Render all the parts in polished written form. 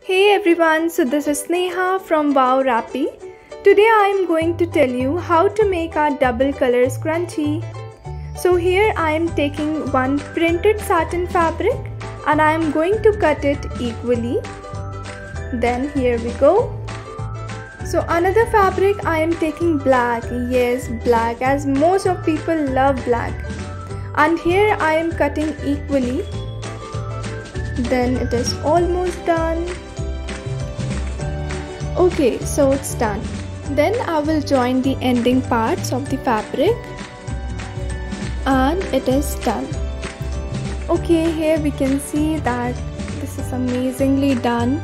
Hey everyone, so this is Sneha from Wow Rappy. Today I am going to tell you how to make our double color scrunchie. So here I am taking one printed satin fabric and I am going to cut it equally. Then here we go. So another fabric I am taking black, yes black, as most of people love black. And here I am cutting equally. Then it is almost done. Okay, so it's done. Then I will join the ending parts of the fabric and it is done. Okay, here we can see that this is amazingly done.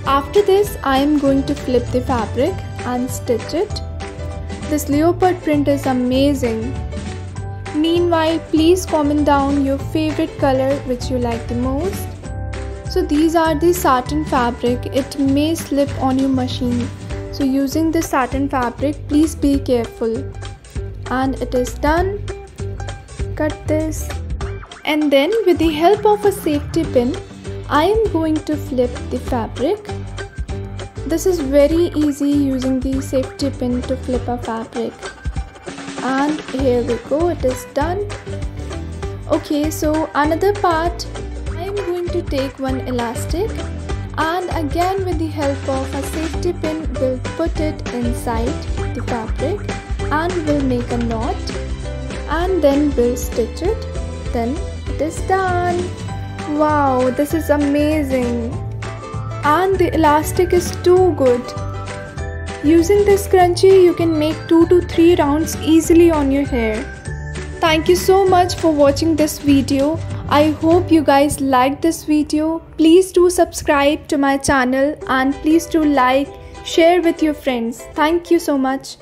After this, I am going to flip the fabric and stitch it. This leopard print is amazing. Meanwhile, please comment down your favorite color which you like the most. So these are the satin fabric. It may slip on your machine. So using the satin fabric, please be careful. And it is done. Cut this. And then with the help of a safety pin, I am going to flip the fabric. This is very easy using the safety pin to flip a fabric. And here we go, it is done. Okay, so another part, I am going to take one elastic and again with the help of a safety pin we'll put it inside the fabric and we'll make a knot and then we'll stitch it. Then it is done. Wow, this is amazing. And the elastic is too good. Using this scrunchie, you can make 2 to 3 rounds easily on your hair. Thank you so much for watching this video. I hope you guys liked this video. Please do subscribe to my channel and please do like, share with your friends. Thank you so much.